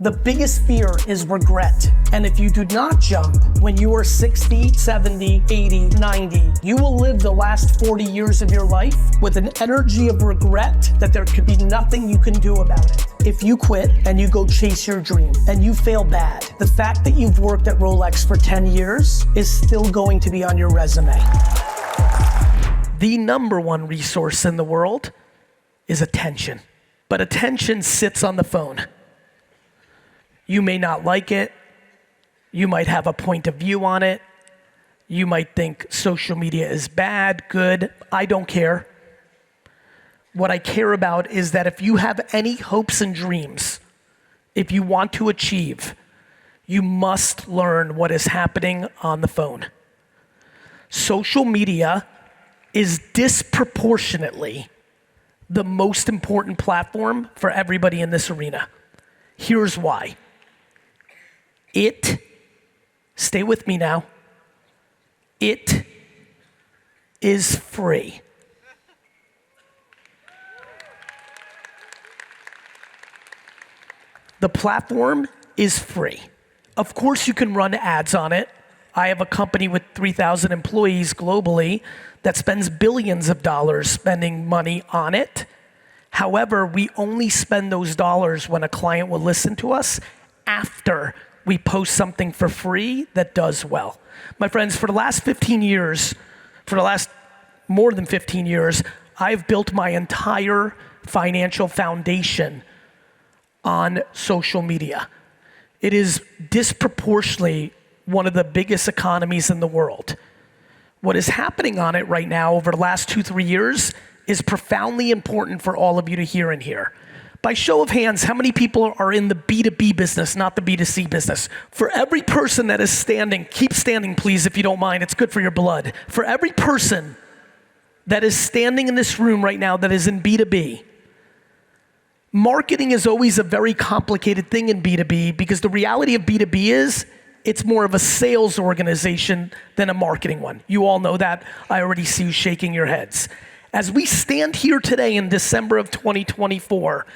The biggest fear is regret. And if you do not jump when you are 60, 70, 80, 90, you will live the last 40 years of your life with an energy of regret that there could be nothing you can do about it. If you quit and you go chase your dream and you fail bad, the fact that you've worked at Rolex for 10 years is still going to be on your resume. The number one resource in the world is attention. But attention sits on the phone. You may not like it. You might have a point of view on it. You might think social media is bad, good. I don't care. What I care about is that if you have any hopes and dreams, if you want to achieve, you must learn what is happening on the phone. Social media is disproportionately the most important platform for everybody in this arena. Here's why. Stay with me now, it is free. The platform is free. Of course you can run ads on it. I have a company with 3,000 employees globally that spends billions of dollars spending money on it. However, we only spend those dollars when a client will listen to us after we post something for free that does well. My friends, for the last 15 years, more than 15 years, I've built my entire financial foundation on social media. It is disproportionately one of the biggest economies in the world. What is happening on it right now over the last 2-3 years is profoundly important for all of you to hear and hear. By show of hands, how many people are in the B2B business, not the B2C business? For every person that is standing, keep standing please if you don't mind, it's good for your blood. For every person that is standing in this room right now that is in B2B, marketing is always a very complicated thing in B2B because the reality of B2B is it's more of a sales organization than a marketing one. You all know that. I already see you shaking your heads. As we stand here today in December of 2024,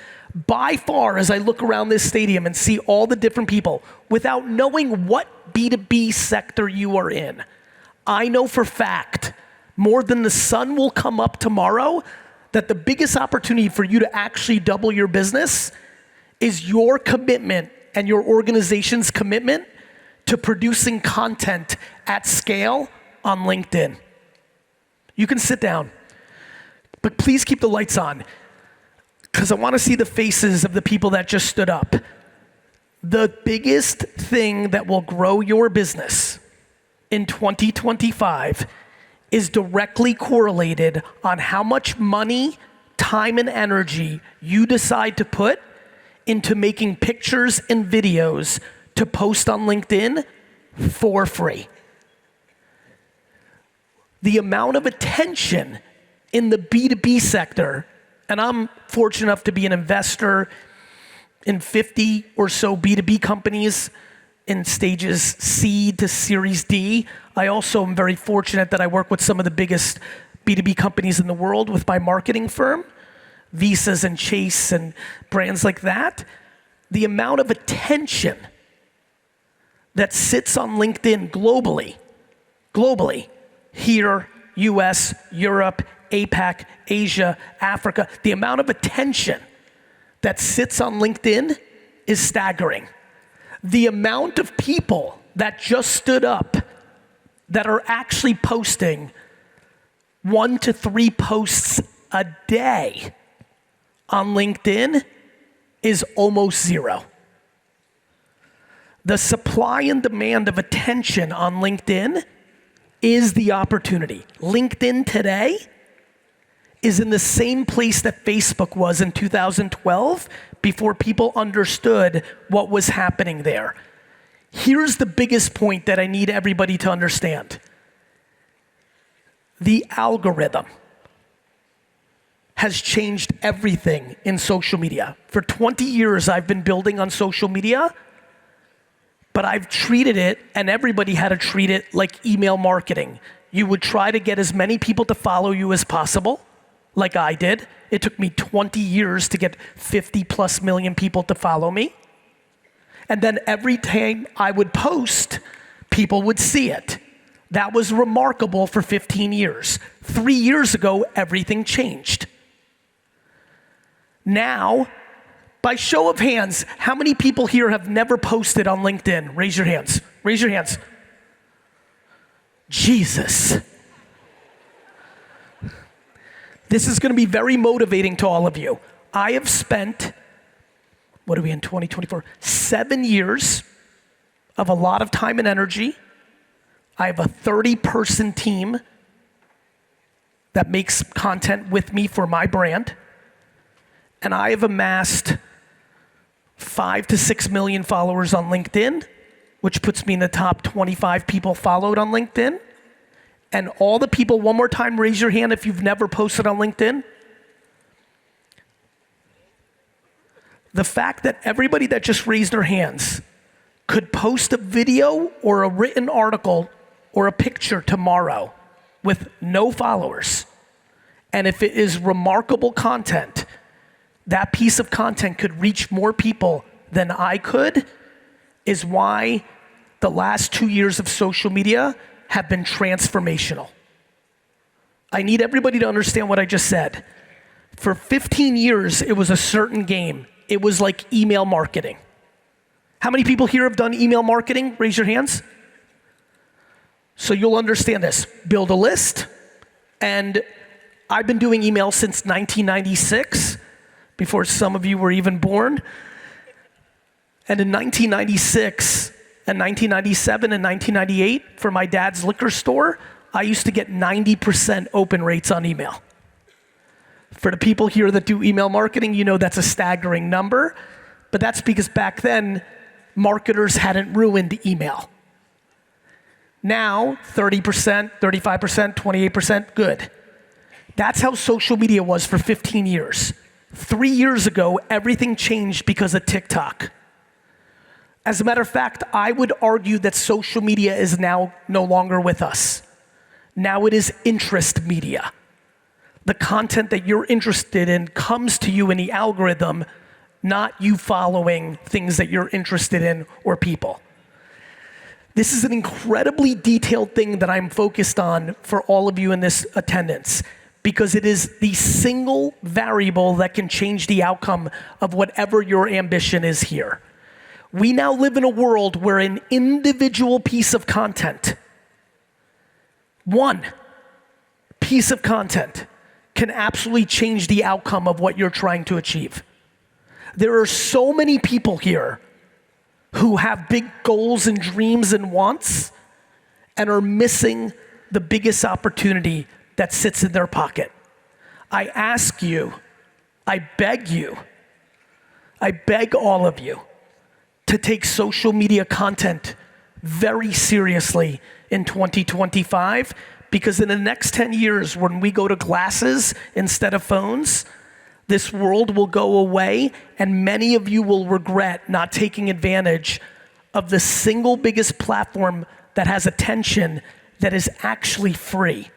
by far, as I look around this stadium and see all the different people, without knowing what B2B sector you are in, I know for fact, more than the sun will come up tomorrow, that the biggest opportunity for you to actually double your business is your commitment and your organization's commitment to producing content at scale on LinkedIn. You can sit down. But please keep the lights on because I want to see the faces of the people that just stood up. The biggest thing that will grow your business in 2025 is directly correlated on how much money, time, and energy you decide to put into making pictures and videos to post on LinkedIn for free. The amount of attention in the B2B sector, and I'm fortunate enough to be an investor in 50 or so B2B companies in stages C to Series D. I also am very fortunate that I work with some of the biggest B2B companies in the world with my marketing firm, Visas and Chase and brands like that. The amount of attention that sits on LinkedIn globally, here, US, Europe, APAC, Asia, Africa, the amount of attention that sits on LinkedIn is staggering. The amount of people that just stood up that are actually posting 1 to 3 posts a day on LinkedIn is almost zero. The supply and demand of attention on LinkedIn is the opportunity. LinkedIn today is in the same place that Facebook was in 2012 before people understood what was happening there. Here's the biggest point that I need everybody to understand. The algorithm has changed everything in social media. For 20 years, I've been building on social media, but I've treated it, and everybody had to treat it like email marketing. You would try to get as many people to follow you as possible, like I did. It took me 20 years to get 50+ million people to follow me. And then every time I would post, people would see it. That was remarkable for 15 years. 3 years ago, everything changed. Now, by show of hands, how many people here have never posted on LinkedIn? Raise your hands. Raise your hands. Jesus. This is gonna be very motivating to all of you. I have spent, what are we in 2024? 7 years of a lot of time and energy. I have a 30-person team that makes content with me for my brand. And I have amassed 5 to 6 million followers on LinkedIn, which puts me in the top 25 people followed on LinkedIn. And all the people, one more time, raise your hand if you've never posted on LinkedIn. The fact that everybody that just raised their hands could post a video or a written article or a picture tomorrow with no followers, and if it is remarkable content, that piece of content could reach more people than I could, is why the last 2 years of social media have been transformational. I need everybody to understand what I just said. For 15 years, it was a certain game. It was like email marketing. How many people here have done email marketing? Raise your hands. So you'll understand this. Build a list, and I've been doing email since 1996, before some of you were even born. And in 1996 and 1997 and 1998, for my dad's liquor store, I used to get 90% open rates on email. For the people here that do email marketing, you know that's a staggering number, but that's because back then, marketers hadn't ruined email. Now, 30%, 35%, 28%, good. That's how social media was for 15 years. 3 years ago, everything changed because of TikTok. As a matter of fact, I would argue that social media is now no longer with us. Now it is interest media. The content that you're interested in comes to you in the algorithm, not you following things that you're interested in or people. This is an incredibly detailed thing that I'm focused on for all of you in this attendance, because it is the single variable that can change the outcome of whatever your ambition is here. We now live in a world where an individual piece of content, one piece of content, can absolutely change the outcome of what you're trying to achieve. There are so many people here who have big goals and dreams and wants and are missing the biggest opportunity that sits in their pocket. I ask you, I beg you, I beg all of you to take social media content very seriously in 2025, because in the next 10 years, when we go to glasses instead of phones, this world will go away, and many of you will regret not taking advantage of the single biggest platform that has attention that is actually free.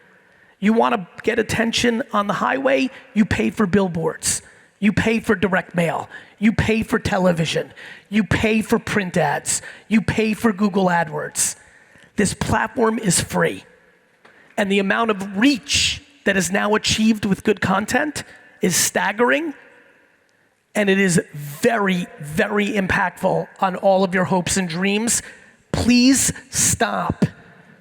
You want to get attention on the highway, you pay for billboards. You pay for direct mail. You pay for television. You pay for print ads. You pay for Google AdWords. This platform is free. And the amount of reach that is now achieved with good content is staggering. And it is very, very impactful on all of your hopes and dreams. Please stop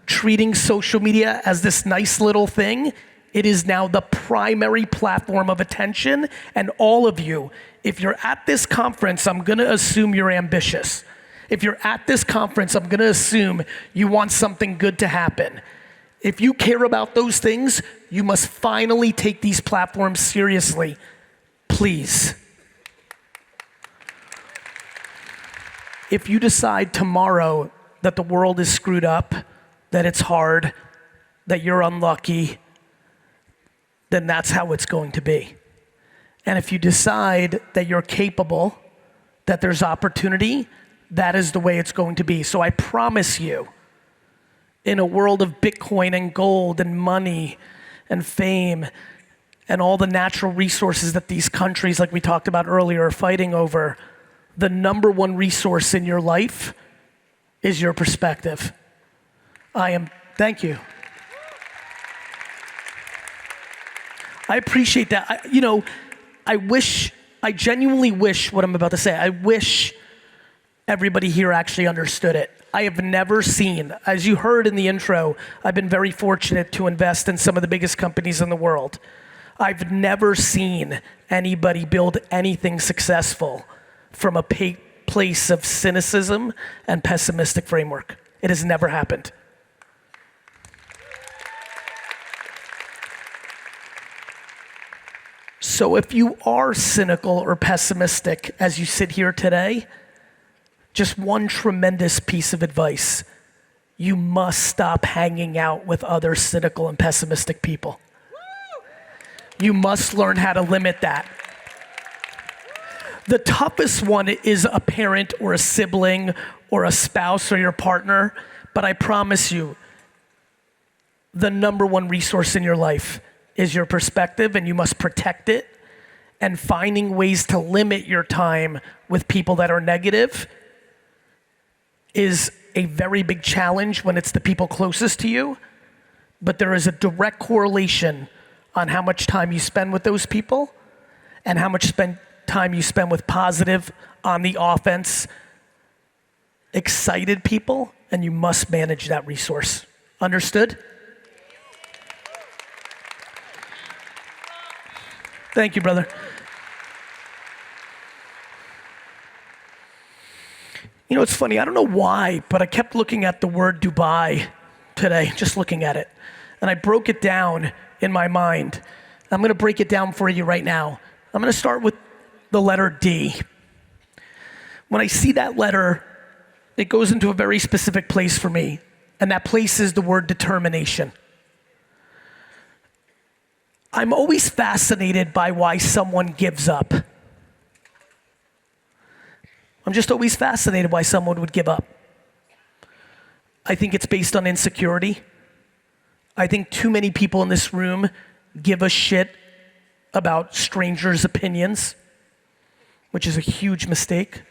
treating social media as this nice little thing. It is now the primary platform of attention, and all of you, if you're at this conference, I'm gonna assume you're ambitious. If you're at this conference, I'm gonna assume you want something good to happen. If you care about those things, you must finally take these platforms seriously. Please. If you decide tomorrow that the world is screwed up, that it's hard, that you're unlucky, then that's how it's going to be. And if you decide that you're capable, that there's opportunity, that is the way it's going to be. So I promise you, in a world of Bitcoin and gold and money and fame and all the natural resources that these countries, like we talked about earlier, are fighting over, the number one resource in your life is your perspective. Thank you. I appreciate that. I genuinely wish what I'm about to say. I wish everybody here actually understood it. I have never seen, as you heard in the intro, I've been very fortunate to invest in some of the biggest companies in the world. I've never seen anybody build anything successful from a place of cynicism and pessimistic framework. It has never happened. So if you are cynical or pessimistic as you sit here today, just one tremendous piece of advice: you must stop hanging out with other cynical and pessimistic people. You must learn how to limit that. The toughest one is a parent or a sibling or a spouse or your partner, but I promise you, the number one resource in your life is your perspective, and you must protect it. And finding ways to limit your time with people that are negative is a very big challenge when it's the people closest to you, but there is a direct correlation on how much time you spend with those people and how much time you spend with positive, on the offense, excited people, and you must manage that resource. Understood? Thank you, brother. You know, it's funny, I don't know why, but I kept looking at the word Dubai today, just looking at it. And I broke it down in my mind. I'm gonna break it down for you right now. I'm gonna start with the letter D. When I see that letter, it goes into a very specific place for me, and that place is the word determination. I'm always fascinated by why someone gives up. I'm just always fascinated why someone would give up. I think it's based on insecurity. I think too many people in this room give a shit about strangers' opinions, which is a huge mistake.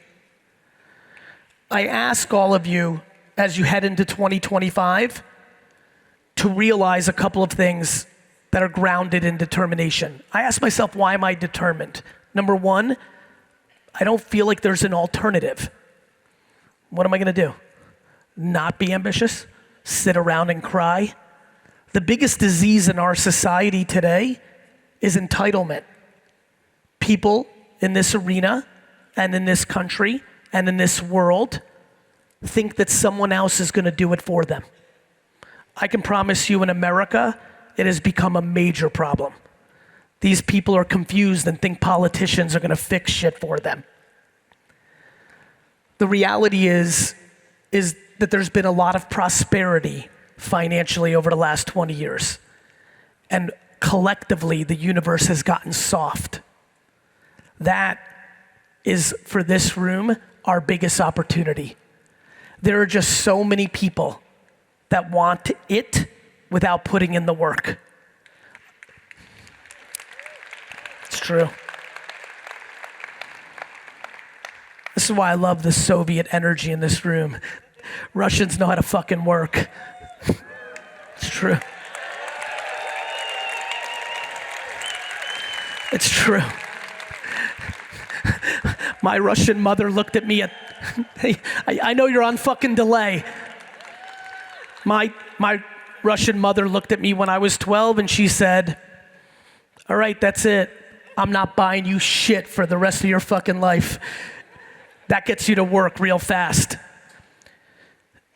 I ask all of you, as you head into 2025, to realize a couple of things that are grounded in determination. I ask myself, why am I determined? Number one, I don't feel like there's an alternative. What am I gonna do? Not be ambitious? Sit around and cry? The biggest disease in our society today is entitlement. People in this arena and in this country and in this world think that someone else is gonna do it for them. I can promise you in America, it has become a major problem. These people are confused and think politicians are gonna fix shit for them. The reality is that there's been a lot of prosperity financially over the last 20 years. And collectively, the universe has gotten soft. That is, for this room, our biggest opportunity. There are just so many people that want it without putting in the work. It's true. This is why I love the Soviet energy in this room. Russians know how to fucking work. It's true. It's true. My Russian mother looked at me hey, I know you're on fucking delay. My Russian mother looked at me when I was 12 and she said, all right, that's it. I'm not buying you shit for the rest of your fucking life. That gets you to work real fast.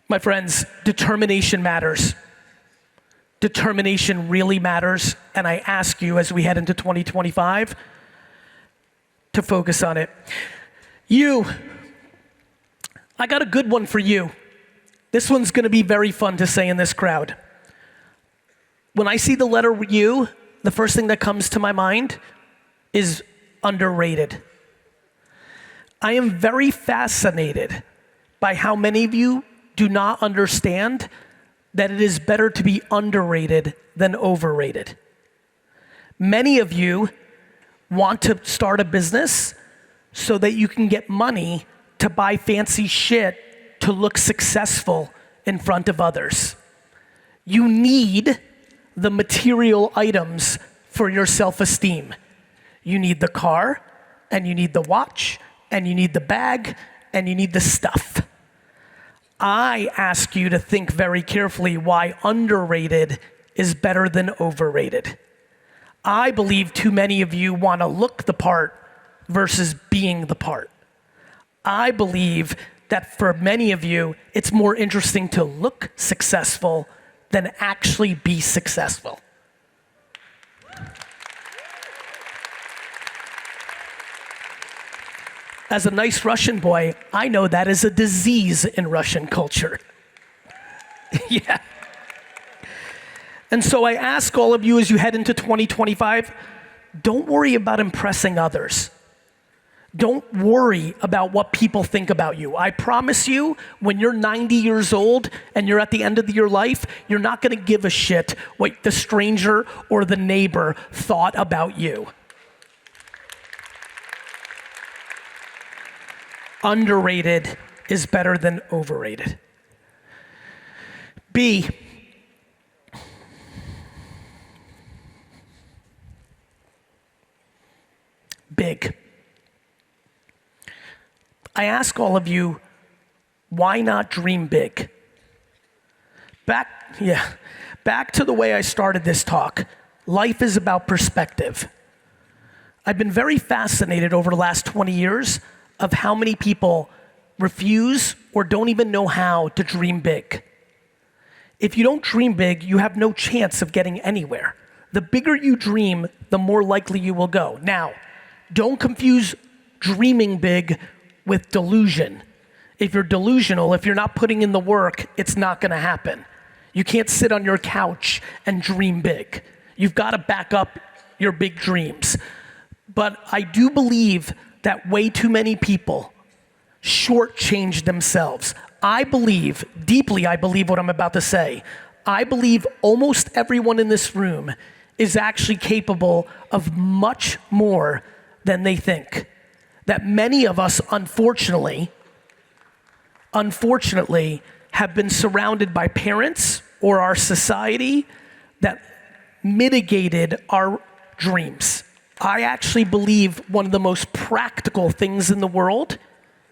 My friends, determination matters. Determination really matters, and I ask you as we head into 2025 to focus on it. I got a good one for you. This one's gonna be very fun to say in this crowd. When I see the letter U, the first thing that comes to my mind is underrated. I am very fascinated by how many of you do not understand that it is better to be underrated than overrated. Many of you want to start a business so that you can get money to buy fancy shit to look successful in front of others. You need the material items for your self-esteem. You need the car, and you need the watch, and you need the bag, and you need the stuff. I ask you to think very carefully why underrated is better than overrated. I believe too many of you want to look the part versus being the part. I believe that for many of you, it's more interesting to look successful than actually be successful. As a nice Russian boy, I know that is a disease in Russian culture. Yeah. And so I ask all of you as you head into 2025, don't worry about impressing others. Don't worry about what people think about you. I promise you, when you're 90 years old and you're at the end of your life, you're not gonna give a shit what the stranger or the neighbor thought about you. Underrated is better than overrated. B, big. I ask all of you, why not dream big? Back to the way I started this talk. Life is about perspective. I've been very fascinated over the last 20 years of how many people refuse or don't even know how to dream big. If you don't dream big, you have no chance of getting anywhere. The bigger you dream, the more likely you will go. Now, don't confuse dreaming big with delusion. If you're delusional, if you're not putting in the work, it's not gonna happen. You can't sit on your couch and dream big. You've gotta back up your big dreams. But I do believe that way too many people shortchange themselves. I believe, deeply I believe what I'm about to say. I believe almost everyone in this room is actually capable of much more than they think. That many of us, unfortunately, have been surrounded by parents or our society that mitigated our dreams. I actually believe one of the most practical things in the world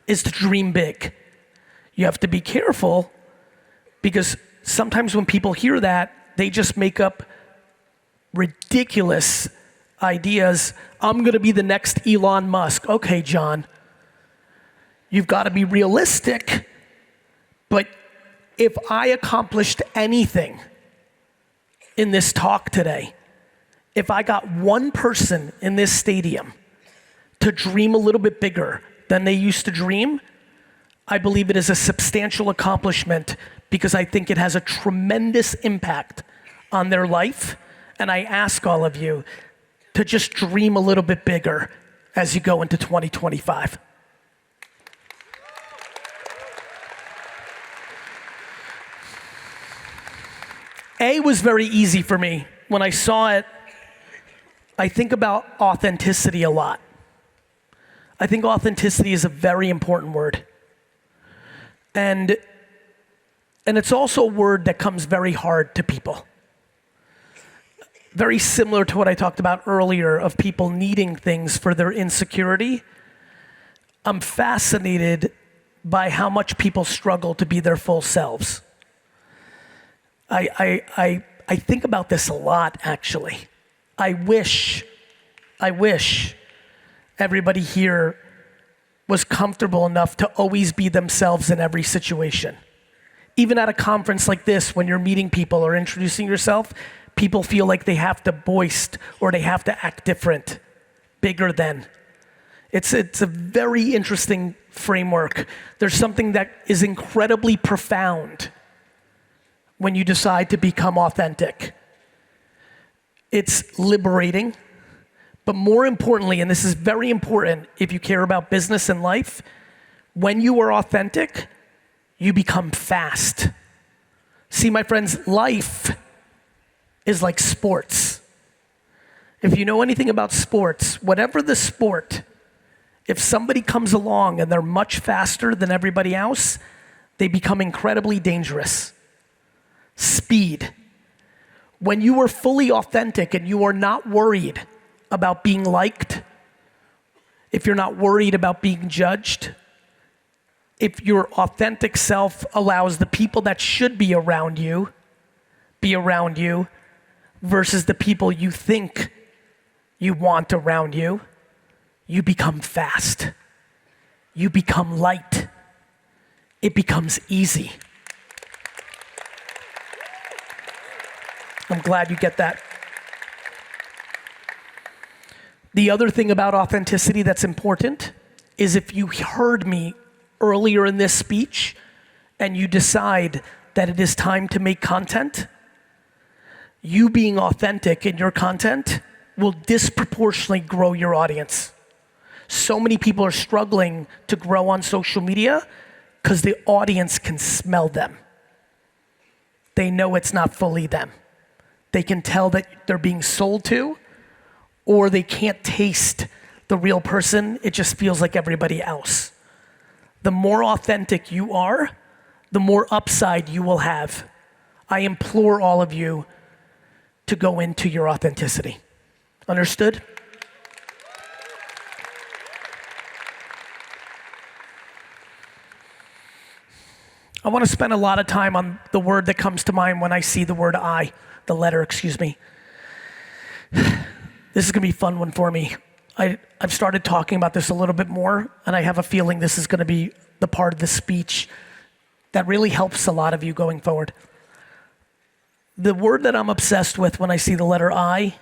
is to dream big. You have to be careful because sometimes when people hear that, they just make up ridiculous ideas. I'm gonna be the next Elon Musk. Okay, John, you've gotta be realistic, but if I accomplished anything in this talk today, if I got one person in this stadium to dream a little bit bigger than they used to dream, I believe it is a substantial accomplishment because I think it has a tremendous impact on their life. And I ask all of you to just dream a little bit bigger as you go into 2025. A was very easy for me. When I saw it, I think about authenticity a lot. I think authenticity is a very important word. And it's also a word that comes very hard to people. Very similar to what I talked about earlier of people needing things for their insecurity. I'm fascinated by how much people struggle to be their full selves. I think about this a lot, actually. I wish everybody here was comfortable enough to always be themselves in every situation. Even at a conference like this, when you're meeting people or introducing yourself, people feel like they have to boast or they have to act different, bigger than. It's a very interesting framework. There's something that is incredibly profound when you decide to become authentic. It's liberating, but more importantly, and this is very important if you care about business and life, when you are authentic, you become fast. See, my friends, life is like sports. If you know anything about sports, whatever the sport, If somebody comes along and they're much faster than everybody else, they become incredibly dangerous. Speed. When you are fully authentic and you are not worried about being liked, if you're not worried about being judged, if your authentic self allows the people that should be around you versus the people you think you want around you, you become fast. You become light. It becomes easy. I'm glad you get that. The other thing about authenticity that's important is if you heard me earlier in this speech and you decide that it is time to make content, you being authentic in your content will disproportionately grow your audience. So many people are struggling to grow on social media because the audience can smell them. They know it's not fully them. They can tell that they're being sold to, or they can't taste the real person. It just feels like everybody else. The more authentic you are, the more upside you will have. I implore all of you to go into your authenticity. Understood? I want to spend a lot of time on the word that comes to mind when I see the word I, the letter, excuse me. This is going to be a fun one for me. I've started talking about this a little bit more, and I have a feeling this is going to be the part of the speech that really helps a lot of you going forward. The word that I'm obsessed with when I see the letter I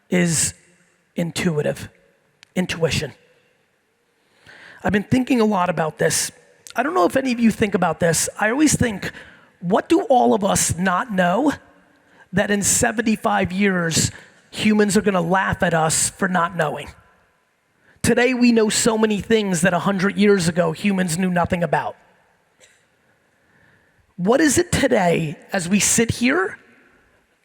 is intuition. I've been thinking a lot about this. I don't know if any of you think about this. I always think, what do all of us not know that in 75 years, humans are gonna laugh at us for not knowing? Today, we know so many things that 100 years ago, humans knew nothing about. What is it today, as we sit here,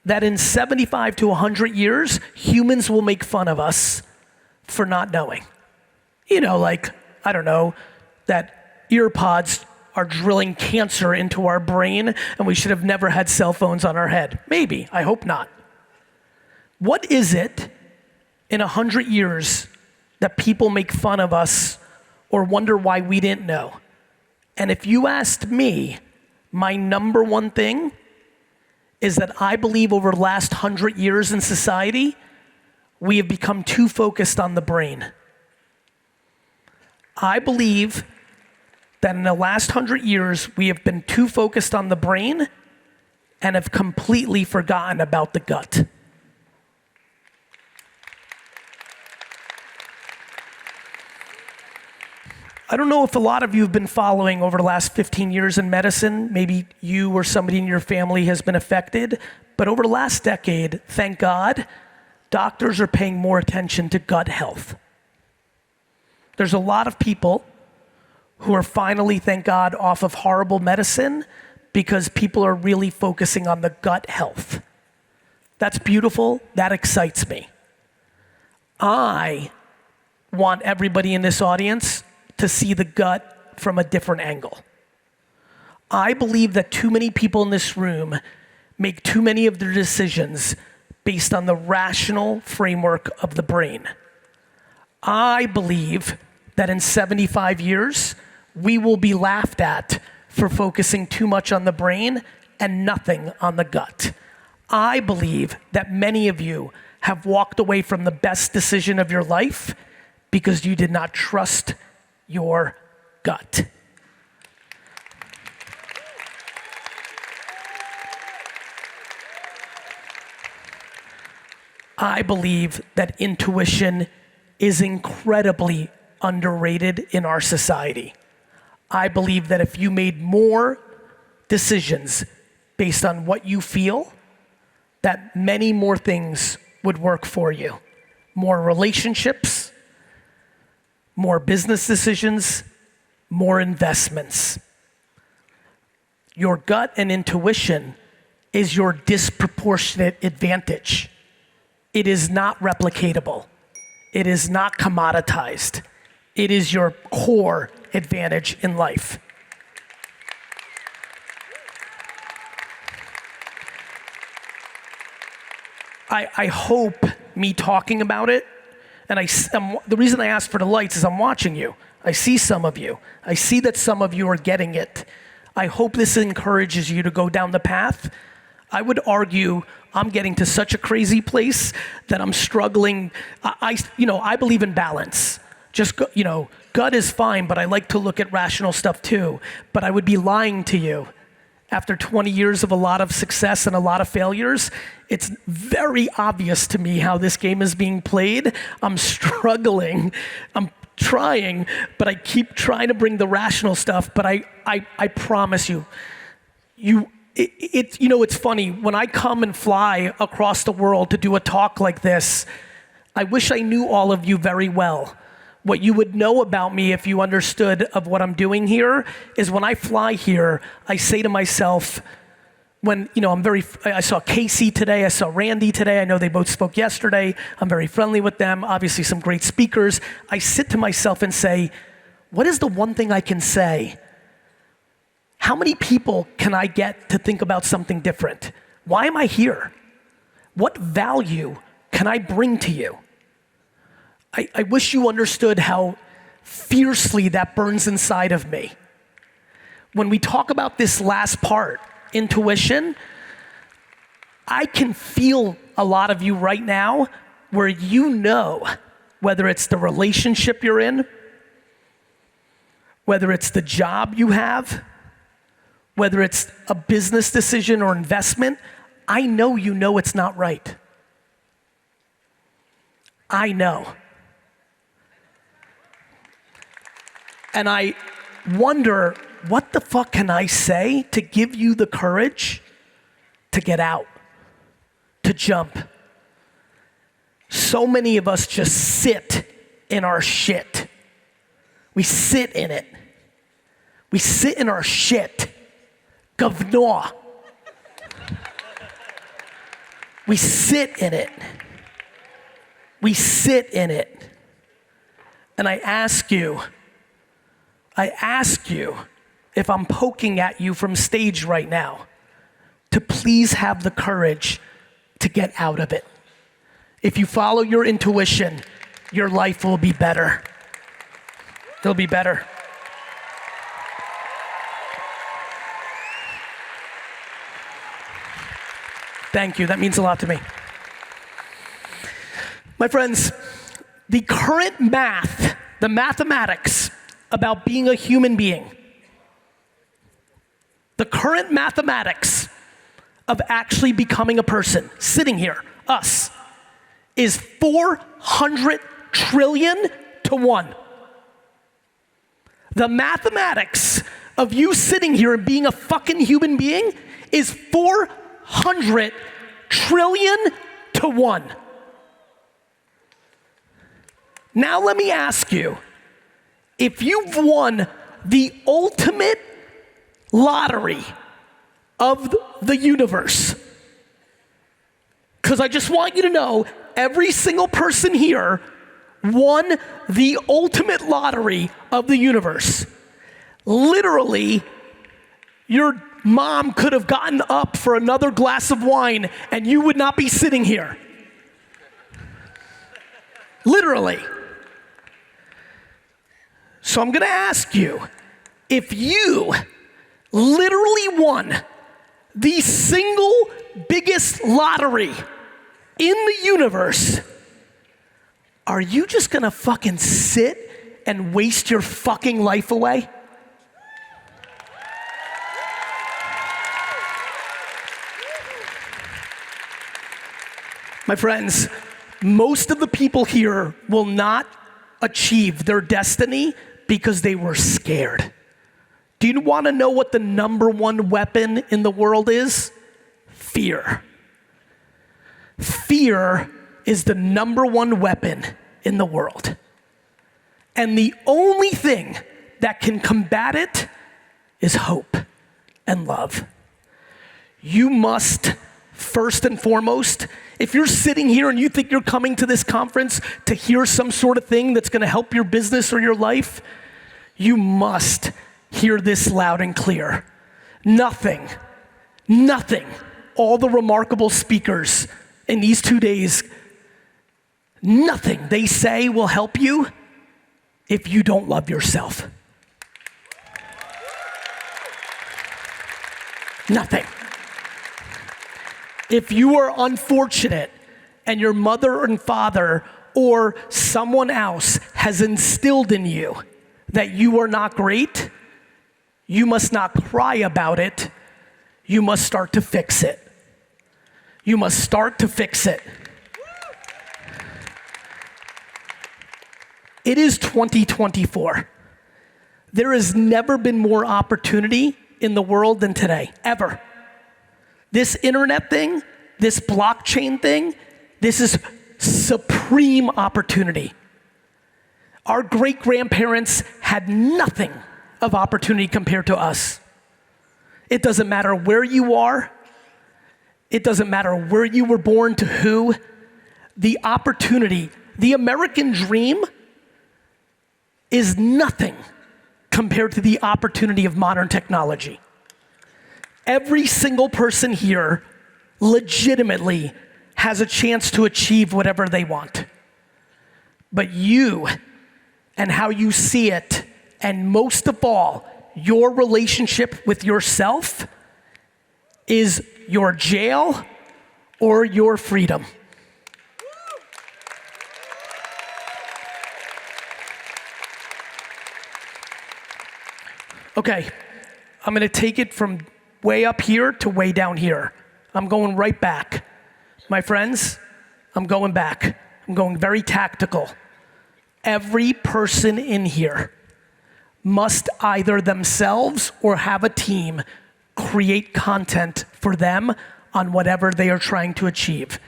that in 75 to 100 years, humans will make fun of us for not knowing? You know, like, I don't know, that earpods are drilling cancer into our brain and we should have never had cell phones on our head. Maybe, I hope not. What is it in 100 years that people make fun of us or wonder why we didn't know? And if you asked me, my number one thing is that I believe over the last 100 years in society, we have become too focused on the brain. I believe that in the last 100 years, we have been too focused on the brain and have completely forgotten about the gut. I don't know if a lot of you have been following over the last 15 years in medicine. Maybe you or somebody in your family has been affected. But over the last decade, thank God, doctors are paying more attention to gut health. There's a lot of people who are finally, thank God, off of horrible medicine because people are really focusing on the gut health. That's beautiful. That excites me. I want everybody in this audience to see the gut from a different angle. I believe that too many people in this room make too many of their decisions based on the rational framework of the brain. I believe that in 75 years, we will be laughed at for focusing too much on the brain and nothing on the gut. I believe that many of you have walked away from the best decision of your life because you did not trust your gut. I believe that intuition is incredibly underrated in our society. I believe that if you made more decisions based on what you feel, that many more things would work for you. More relationships, more business decisions, more investments. Your gut and intuition is your disproportionate advantage. It is not replicatable. It is not commoditized. It is your core advantage in life. I hope me talking about it, and the reason I asked for the lights is I'm watching you. I see some of you. I see that some of you are getting it. I hope this encourages you to go down the path. I would argue I'm getting to such a crazy place that I'm struggling. I believe in balance. Just, gut is fine, but I like to look at rational stuff too. But I would be lying to you. After 20 years of a lot of success and a lot of failures, it's very obvious to me how this game is being played. I'm struggling. I'm trying, but I keep trying to bring the rational stuff. But I promise you, it's funny, when I come and fly across the world to do a talk like this, I wish I knew all of you very well. What you would know about me if you understood of what I'm doing here is when I fly here, I say to myself, I saw Casey today, I saw Randy today, I know they both spoke yesterday, I'm very friendly with them, obviously some great speakers. I sit to myself and say, what is the one thing I can say? How many people can I get to think about something different? Why am I here? What value can I bring to you? I wish you understood how fiercely that burns inside of me. When we talk about this last part, intuition, I can feel a lot of you right now where whether it's the relationship you're in, whether it's the job you have, whether it's a business decision or investment, I know you know it's not right. I know. And I wonder, what the fuck can I say to give you the courage to get out, to jump? So many of us just sit in our shit. We sit in it. We sit in our shit. Governor. We sit in it. We sit in it. And I ask you, if I'm poking at you from stage right now, to please have the courage to get out of it. If you follow your intuition, your life will be better. It'll be better. Thank you, that means a lot to me. My friends, the current math, the mathematics about being a human being, the current mathematics of actually becoming a person, sitting here, us, is 400 trillion to 1. The mathematics of you sitting here and being a fucking human being is 400 trillion to 1. Now let me ask you, if you've won the ultimate lottery of the universe, because I just want you to know, every single person here won the ultimate lottery of the universe. Literally, your mom could have gotten up for another glass of wine and you would not be sitting here. Literally. So I'm gonna ask you, if you literally won the single biggest lottery in the universe, are you just gonna fucking sit and waste your fucking life away? My friends, most of the people here will not achieve their destiny because they were scared. Do you want to know what the #1 weapon in the world is? Fear. Fear is the #1 weapon in the world. And the only thing that can combat it is hope and love. You must first and foremost. If you're sitting here and you think you're coming to this conference to hear some sort of thing that's gonna help your business or your life, you must hear this loud and clear. Nothing, all the remarkable speakers in these 2 days, nothing they say will help you if you don't love yourself. Nothing. If you are unfortunate and your mother and father or someone else has instilled in you that you are not great, you must not cry about it. You must start to fix it. You must start to fix it. It is 2024. There has never been more opportunity in the world than today, ever. This internet thing, this blockchain thing, this is supreme opportunity. Our great-grandparents had nothing of opportunity compared to us. It doesn't matter where you are. It doesn't matter where you were born to who. The opportunity, the American dream is nothing compared to the opportunity of modern technology. Every single person here legitimately has a chance to achieve whatever they want. But you and how you see it, and most of all, your relationship with yourself is your jail or your freedom. Okay, I'm gonna take it from way up here to way down here. I'm going right back. My friends, I'm going back. I'm going very tactical. Every person in here must either themselves or have a team create content for them on whatever they are trying to achieve.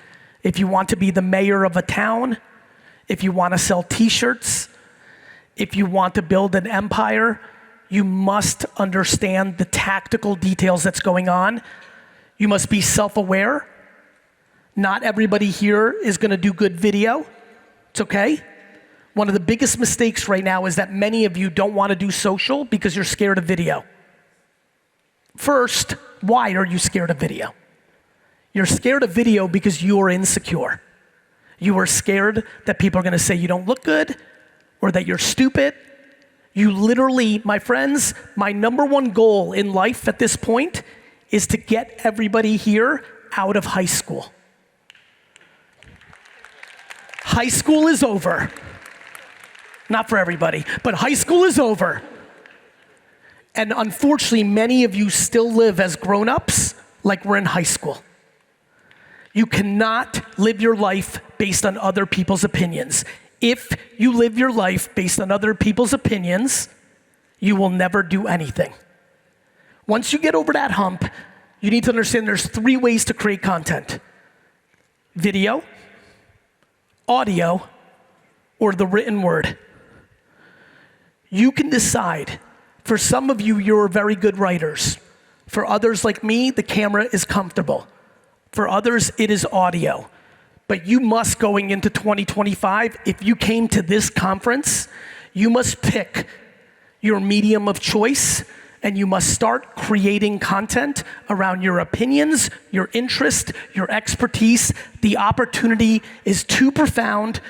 If you want to be the mayor of a town, if you want to sell t-shirts, if you want to build an empire, you must understand the tactical details that's going on. You must be self-aware. Not everybody here is gonna do good video. It's okay. One of the biggest mistakes right now is that many of you don't wanna do social because you're scared of video. First, why are you scared of video? You're scared of video because you are insecure. You are scared that people are gonna say you don't look good or that you're stupid. You literally, my friends, my number one goal in life at this point is to get everybody here out of high school. High school is over. Not for everybody, but high school is over. And unfortunately, many of you still live as grown-ups like we're in high school. You cannot live your life based on other people's opinions. If you live your life based on other people's opinions, you will never do anything. Once you get over that hump, you need to understand there's 3 ways to create content: video, audio, or the written word. You can decide. For some of you, you're very good writers. For others like me, the camera is comfortable. For others, it is audio. But you must, going into 2025, if you came to this conference, you must pick your medium of choice and you must start creating content around your opinions, your interest, your expertise. The opportunity is too profound.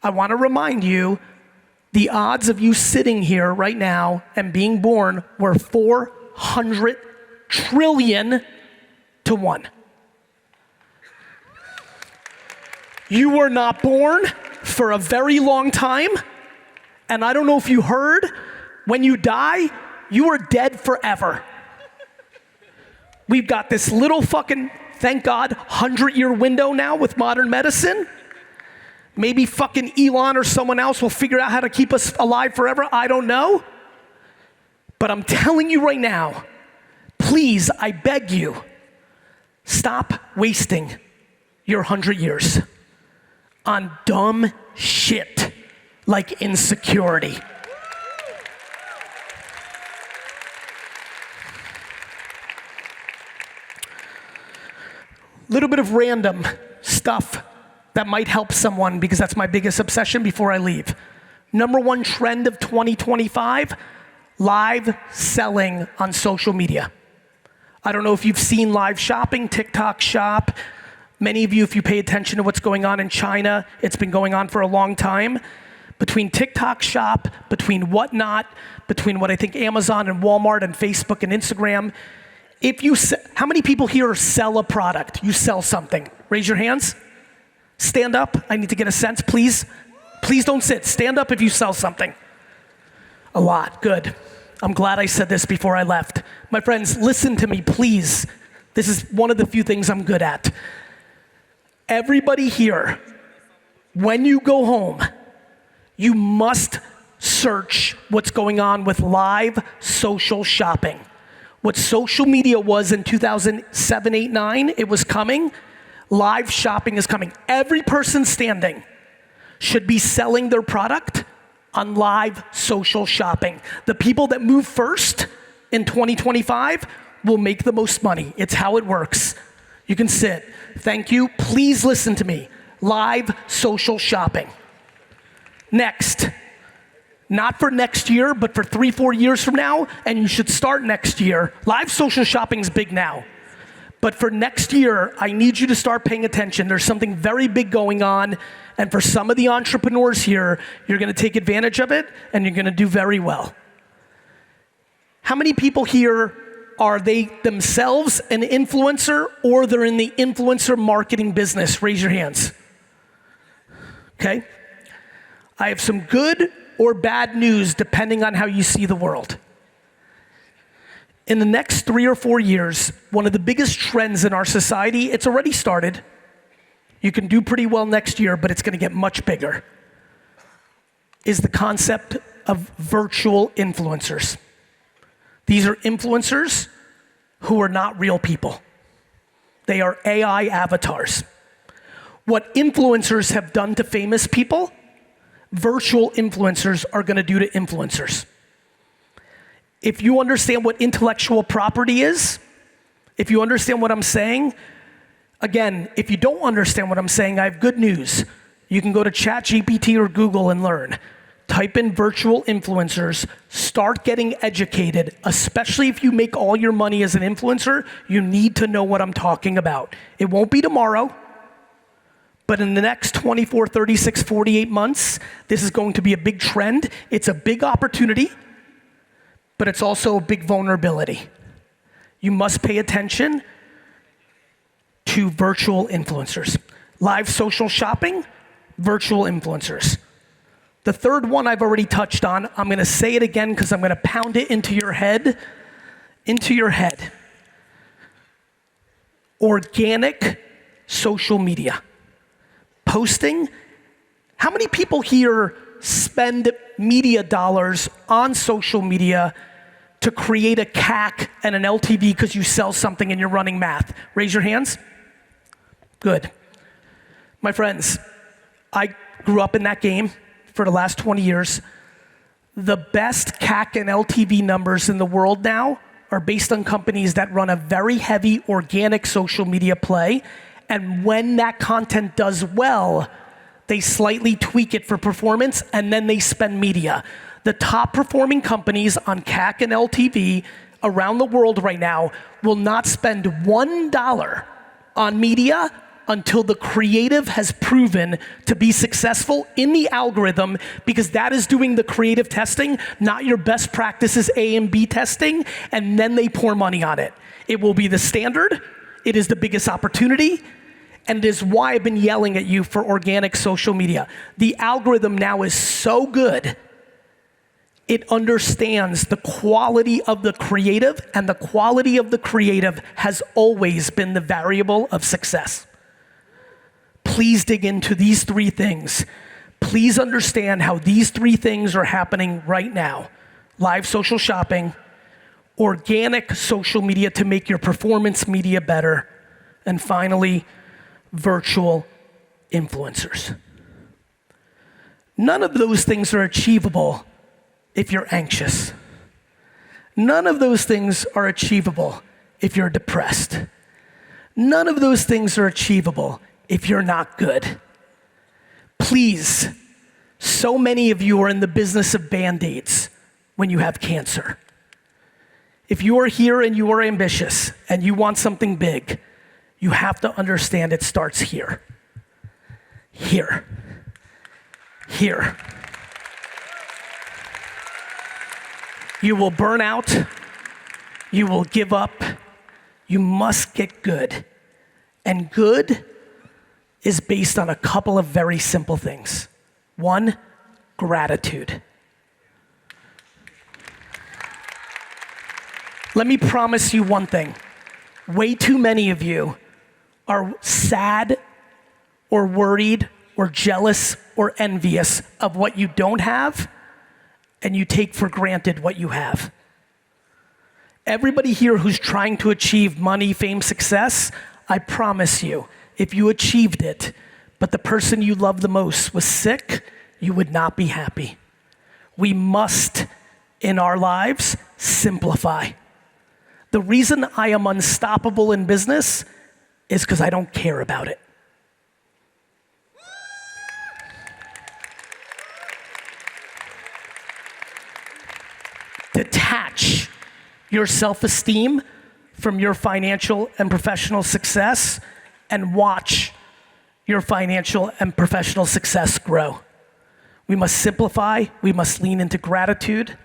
I want to remind you, the odds of you sitting here right now and being born were 400 trillion to 1. You were not born for a very long time, and I don't know if you heard, when you die, you are dead forever. We've got this little fucking, thank God, 100-year window now with modern medicine. Maybe fucking Elon or someone else will figure out how to keep us alive forever, I don't know. But I'm telling you right now, please, I beg you, stop wasting your 100 years on dumb shit like insecurity. Little bit of random stuff that might help someone because that's my biggest obsession before I leave. Number one trend of 2025, live selling on social media. I don't know if you've seen live shopping, TikTok shop. Many of you, if you pay attention to what's going on in China, it's been going on for a long time. Between TikTok shop, between Whatnot, between what I think Amazon and Walmart and Facebook and Instagram, how many people here sell a product? You sell something. Raise your hands. Stand up. I need to get a sense, please. Please don't sit. Stand up if you sell something. A lot. Good. I'm glad I said this before I left. My friends, listen to me, please. This is one of the few things I'm good at. Everybody here, when you go home, you must search what's going on with live social shopping. What social media was in 2007, 8, 9, it was coming. Live shopping is coming. Every person standing should be selling their product on live social shopping. The people that move first in 2025 will make the most money. It's how it works. You can sit. Thank you. Please listen to me. Live social shopping. Next. Not for next year, but for 3-4 years from now, and you should start next year. Live social shopping is big now. But for next year, I need you to start paying attention. There's something very big going on, and for some of the entrepreneurs here, you're gonna take advantage of it, and you're gonna do very well. How many people here are they themselves an influencer, or they're in the influencer marketing business? Raise your hands. Okay? I have some good or bad news depending on how you see the world. In the next 3 or 4 years, one of the biggest trends in our society, it's already started. You can do pretty well next year, but it's gonna get much bigger, is the concept of virtual influencers. These are influencers who are not real people. They are AI avatars. What influencers have done to famous people, virtual influencers are gonna do to influencers. If you understand what intellectual property is, if you understand what I'm saying, again, if you don't understand what I'm saying, I have good news. You can go to ChatGPT or Google and learn. Type in virtual influencers, start getting educated, especially if you make all your money as an influencer, you need to know what I'm talking about. It won't be tomorrow, but in the next 24, 36, 48 months, this is going to be a big trend. It's a big opportunity, but it's also a big vulnerability. You must pay attention to virtual influencers. Live social shopping, virtual influencers. The third one I've already touched on. I'm gonna say it again because I'm gonna pound it into your head. Organic social media. Posting. How many people here spend media dollars on social media to create a CAC and an LTV because you sell something and you're running math? Raise your hands. Good. My friends, I grew up in that game for the last 20 years. The best CAC and LTV numbers in the world now are based on companies that run a very heavy organic social media play, and when that content does well, they slightly tweak it for performance, and then they spend media. The top performing companies on CAC and LTV around the world right now will not spend $1 on media until the creative has proven to be successful in the algorithm, because that is doing the creative testing, not your best practices A and B testing, and then they pour money on it. It will be the standard, it is the biggest opportunity, and it is why I've been yelling at you for organic social media. The algorithm now is so good, it understands the quality of the creative, and the quality of the creative has always been the variable of success. Please dig into these 3 things. Please understand how these 3 things are happening right now. Live social shopping, organic social media to make your performance media better, and finally, virtual influencers. None of those things are achievable if you're anxious. None of those things are achievable if you're depressed. None of those things are achievable if you're not good. Please, so many of you are in the business of Band-Aids when you have cancer. If you are here and you are ambitious and you want something big, you have to understand it starts here. Here. Here. You will burn out. You will give up. You must get good. And good is based on a couple of very simple things. One, gratitude. Let me promise you one thing. Way too many of you are sad or worried or jealous or envious of what you don't have, and you take for granted what you have. Everybody here who's trying to achieve money, fame, success, I promise you, if you achieved it, but the person you love the most was sick, you would not be happy. We must, in our lives, simplify. The reason I am unstoppable in business is because I don't care about it. Detach your self-esteem from your financial and professional success and watch your financial and professional success grow. We must simplify, we must lean into gratitude,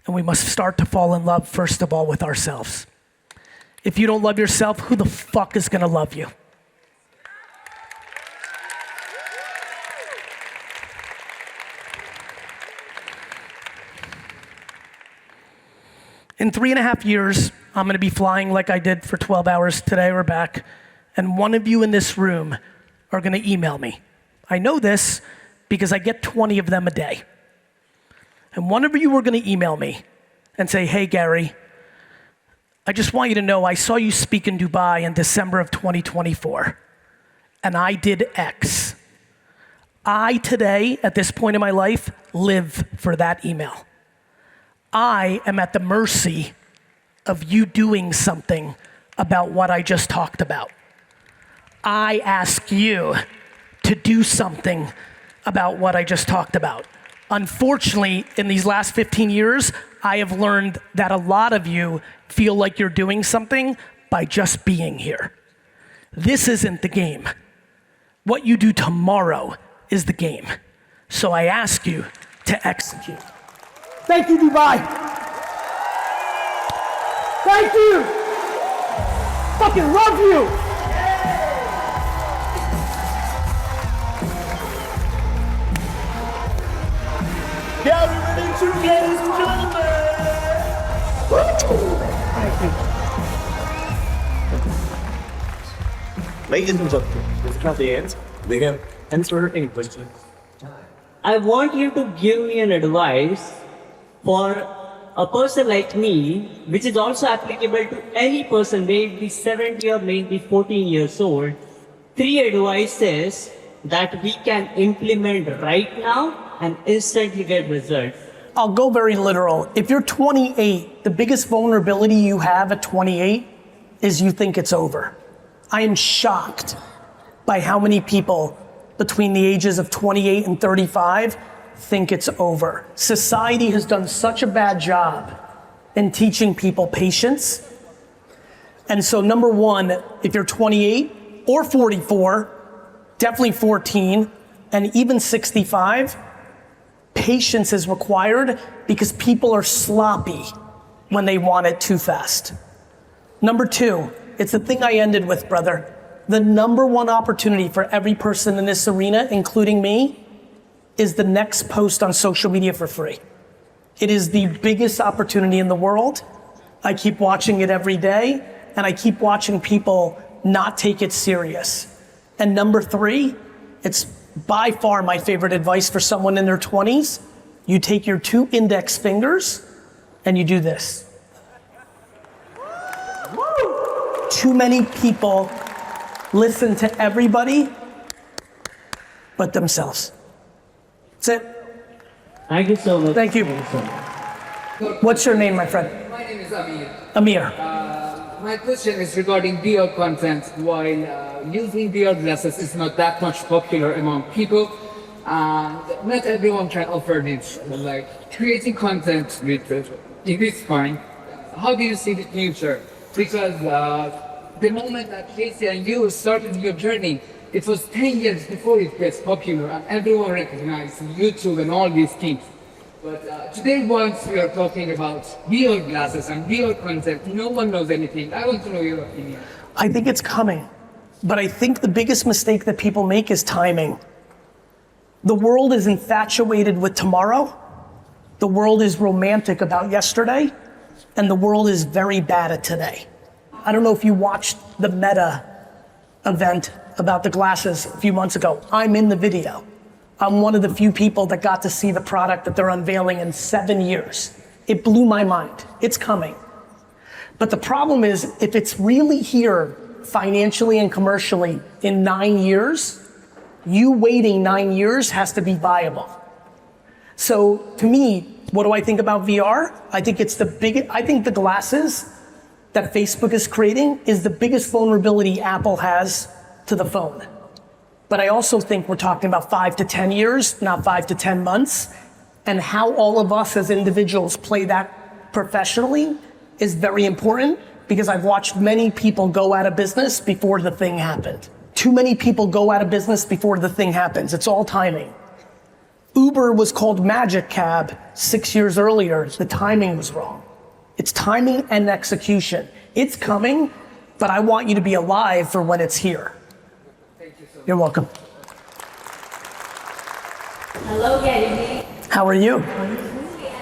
and we must start to fall in love, first of all, with ourselves. If you don't love yourself, who the fuck is gonna love you? In 3.5 years, I'm gonna be flying like I did for 12 hours today or back, and one of you in this room are gonna email me. I know this because I get 20 of them a day. And one of you are gonna email me and say, hey Gary, I just want you to know I saw you speak in Dubai in December of 2024, and I did X. I today, at this point in my life, live for that email. I am at the mercy of you doing something about what I just talked about. I ask you to do something about what I just talked about. Unfortunately, in these last 15 years, I have learned that a lot of you feel like you're doing something by just being here. This isn't the game. What you do tomorrow is the game. So I ask you to execute. Thank you, Dubai. Thank you. Fucking love you. Gary Vaynerchuk, ladies and gentlemen. Thank you. Ladies and gentlemen, This is not the end. begin. Answer any questions. I want you to give me an advice for a person like me, which is also applicable to any person, may it be 70 or may it be 14 years old. 3 advices that we can implement right now and instantly get results. I'll go very literal. If you're 28, the biggest vulnerability you have at 28 is you think it's over. I am shocked by how many people between the ages of 28 and 35 think it's over. Society has done such a bad job in teaching people patience. And so number one, if you're 28 or 44, definitely 14, and even 65, patience is required because people are sloppy when they want it too fast. Number two, it's the thing I ended with, brother. The number one opportunity for every person in this arena, including me, is the next post on social media for free. It is the biggest opportunity in the world. I keep watching it every day, and I keep watching people not take it serious. And number three, it's by far my favorite advice for someone in their 20s. You take your 2 index fingers and you do this. Too many people listen to everybody but themselves. That's it. Thank you so much. Thank you. Thank you so much. What's your name, my friend? My name is Amir. Amir. My question is regarding VR content. While using VR glasses is not that much popular among people, and not everyone can offer this. Like creating content with it is fine. How do you see the future? Because the moment that Casey and you started your journey, it was 10 years before it gets popular and everyone recognized YouTube and all these things. But today, once we are talking about VR glasses and VR content, no one knows anything. I want to know your opinion. I think it's coming, but I think the biggest mistake that people make is timing. The world is infatuated with tomorrow. The world is romantic about yesterday, and the world is very bad at today. I don't know if you watched the Meta event about the glasses a few months ago. I'm in the video. I'm one of the few people that got to see the product that they're unveiling in 7 years. It blew my mind. It's coming. But the problem is, if it's really here financially and commercially in 9 years, you waiting 9 years has to be viable. So to me, what do I think about VR? I think the glasses that Facebook is creating is the biggest vulnerability Apple has to the phone. But I also think we're talking about 5 to 10 years, not 5 to 10 months. And how all of us as individuals play that professionally is very important, because I've watched many people go out of business before the thing happened. Too many people go out of business before the thing happens. It's all timing. Uber was called Magic Cab 6 years earlier. The timing was wrong. It's timing and execution. It's coming, but I want you to be alive for when it's here. You're welcome. Hello, GaryVee. How are you? I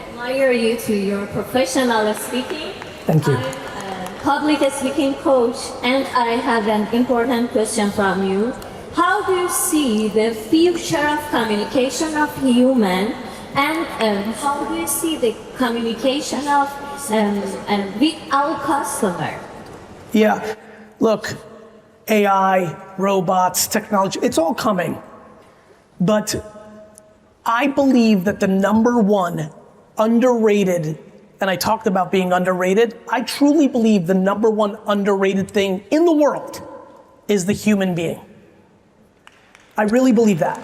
admire you to your professional speaking. Thank you. I'm a public speaking coach, and I have an important question from you. How do you see the future of communication of human, and how do you see the communication of with our customer? Yeah, look, AI, robots, technology, it's all coming. But I believe that the number one underrated, and I talked about being underrated, I truly believe the number one underrated thing in the world is the human being. I really believe that.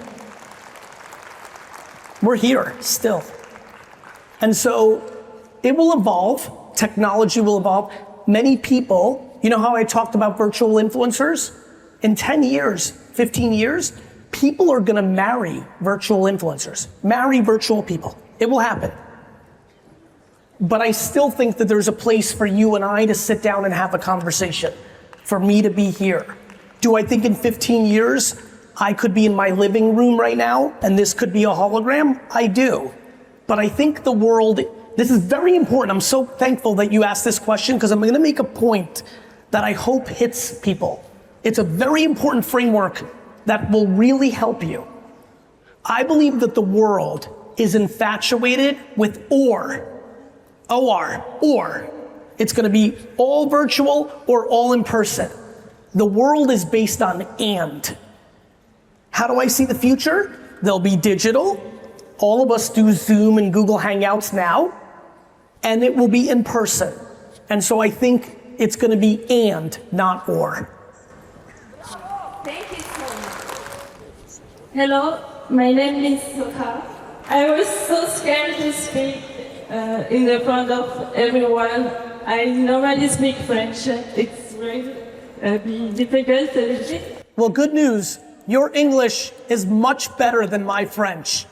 We're here still. And so it will evolve, technology will evolve. Many people, you know how I talked about virtual influencers? In 10 years, 15 years, people are gonna marry virtual influencers, marry virtual people. It will happen. But I still think that there's a place for you and I to sit down and have a conversation, for me to be here. Do I think in 15 years, I could be in my living room right now and this could be a hologram? I do. But I think the world, this is very important. I'm so thankful that you asked this question, because I'm gonna make a point that I hope hits people. It's a very important framework that will really help you. I believe that the world is infatuated with or. It's gonna be all virtual or all in person. The world is based on and. How do I see the future? They'll be digital. All of us do Zoom and Google Hangouts now, and it will be in person. And so I think it's gonna be and, not or. Thank you so much. Hello, my name is Soka. I was so scared to speak in the front of everyone. I normally speak French. It's very difficult a little bit. Well, good news. Your English is much better than my French.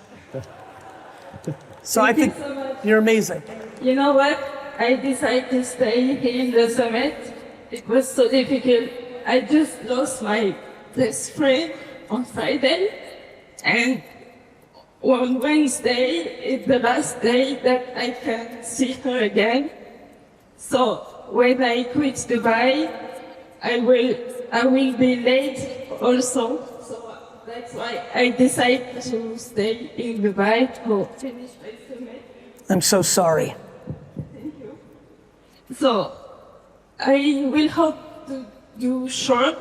So I think Thank you so much. you're amazing. You know what? I decided to stay here in the summit. It was so difficult. I just lost my best friend on Friday, and on Wednesday is the last day that I can see her again. So when I quit Dubai, I will be late also. So that's why I decided to stay in Dubai to finish my summit. I'm so sorry. So I will hope to do short.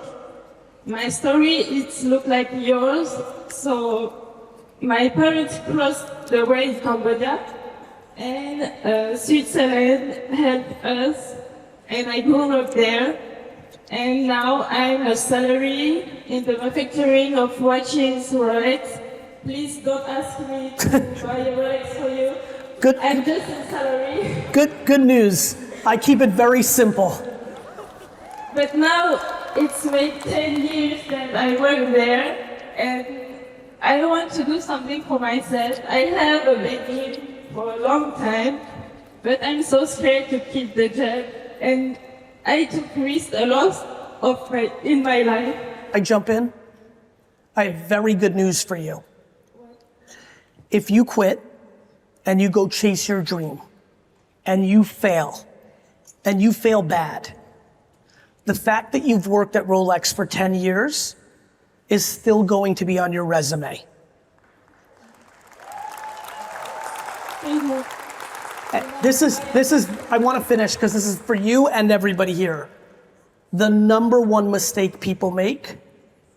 My story, it look like yours. So my parents crossed the way in Cambodia, and Switzerland helped us and I grew up there. And now I'm a salary in the manufacturing of watches, Rolex. Please don't ask me to buy a Rolex for you. Good. I'm just a salary. Good news. I keep it very simple. But now it's been 10 years that I work there, and I want to do something for myself. I have a baby for a long time, but I'm so scared to keep the job, and I took risks a lot in my life. I jump in. I have very good news for you. If you quit and you go chase your dream and you fail bad, the fact that you've worked at Rolex for 10 years is still going to be on your resume. This is, I want to finish because this is for you and everybody here. The number one mistake people make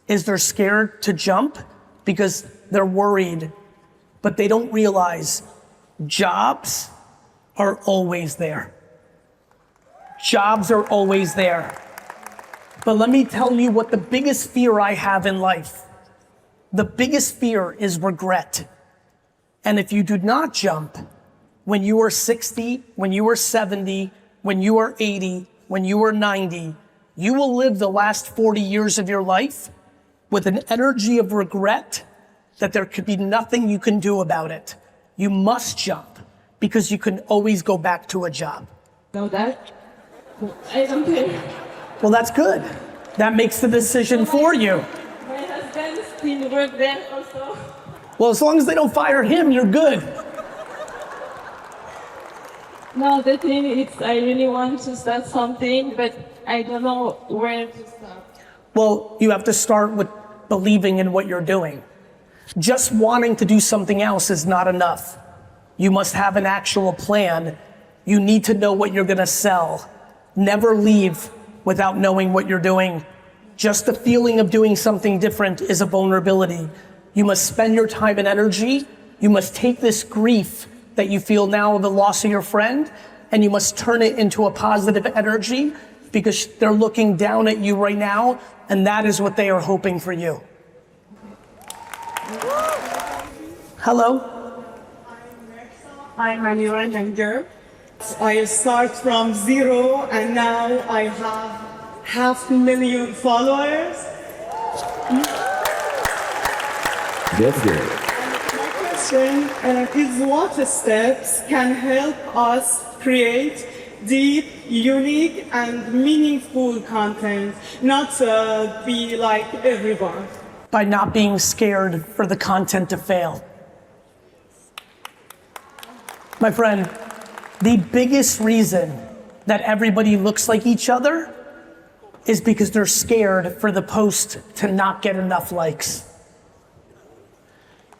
is they're scared to jump because they're worried, but they don't realize jobs are always there. Jobs are always there. But let me tell you what the biggest fear I have in life. The biggest fear is regret. And if you do not jump, when you are 60, when you are 70, when you are 80, when you are 90, you will live the last 40 years of your life with an energy of regret that there could be nothing you can do about it. You must jump because you can always go back to a job. Know that? I don't care. Well, that's good. That makes the decision for you. My husband still works there also. Well, as long as they don't fire him, you're good. No, the thing is, I really want to start something, but I don't know where to start. Well, you have to start with believing in what you're doing. Just wanting to do something else is not enough. You must have an actual plan. You need to know what you're gonna sell. Never leave without knowing what you're doing. Just the feeling of doing something different is a vulnerability. You must spend your time and energy. You must take this grief that you feel now of the loss of your friend, and you must turn it into a positive energy because they're looking down at you right now, and that is what they are hoping for you. Hello. I'm a new manager. I start from zero and now I have 500,000 followers. That's good. My question is what steps can help us create deep, unique and meaningful content, not be like everyone? By not being scared for the content to fail. My friend, the biggest reason that everybody looks like each other is because they're scared for the post to not get enough likes.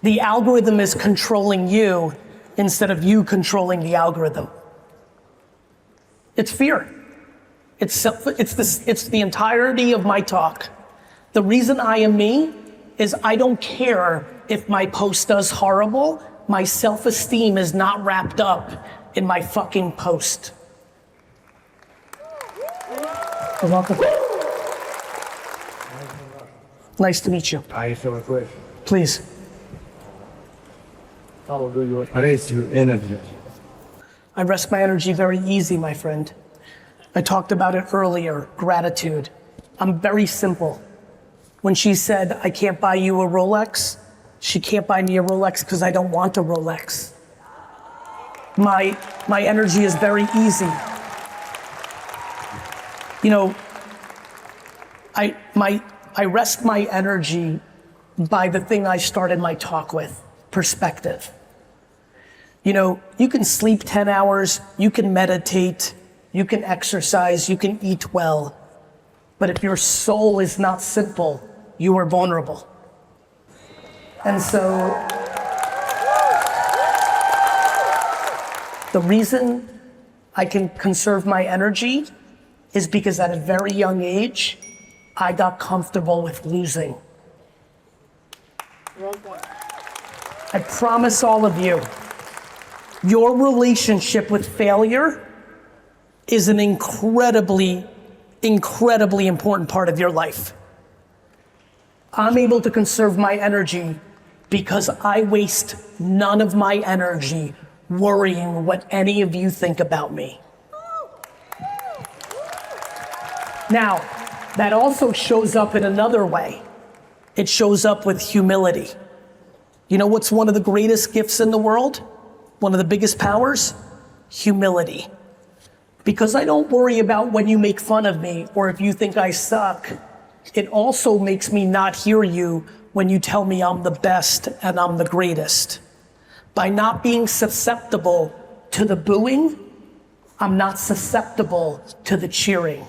The algorithm is controlling you instead of you controlling the algorithm. It's fear. It's the entirety of my talk. The reason I am me is I don't care if my post does horrible. My self-esteem is not wrapped up in my fucking post. You're welcome. Nice to meet you. I feel a question. Please. How do you raise your energy? I rest my energy very easy, my friend. I talked about it earlier, gratitude. I'm very simple. When she said, I can't buy you a Rolex, she can't buy me a Rolex because I don't want a Rolex. My energy is very easy. You know, I rest my energy by the thing I started my talk with, perspective. You know, you can sleep 10 hours, you can meditate, you can exercise, you can eat well, but if your soul is not simple, you are vulnerable. And so, the reason I can conserve my energy is because at a very young age, I got comfortable with losing. I promise all of you, your relationship with failure is an incredibly, incredibly important part of your life. I'm able to conserve my energy because I waste none of my energy worrying what any of you think about me. Now, that also shows up in another way. It shows up with humility. You know what's one of the greatest gifts in the world? One of the biggest powers? Humility. Because I don't worry about when you make fun of me or if you think I suck. It also makes me not hear you when you tell me I'm the best and I'm the greatest. By not being susceptible to the booing, I'm not susceptible to the cheering.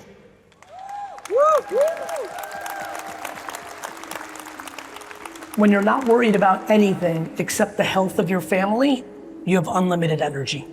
When you're not worried about anything except the health of your family, you have unlimited energy.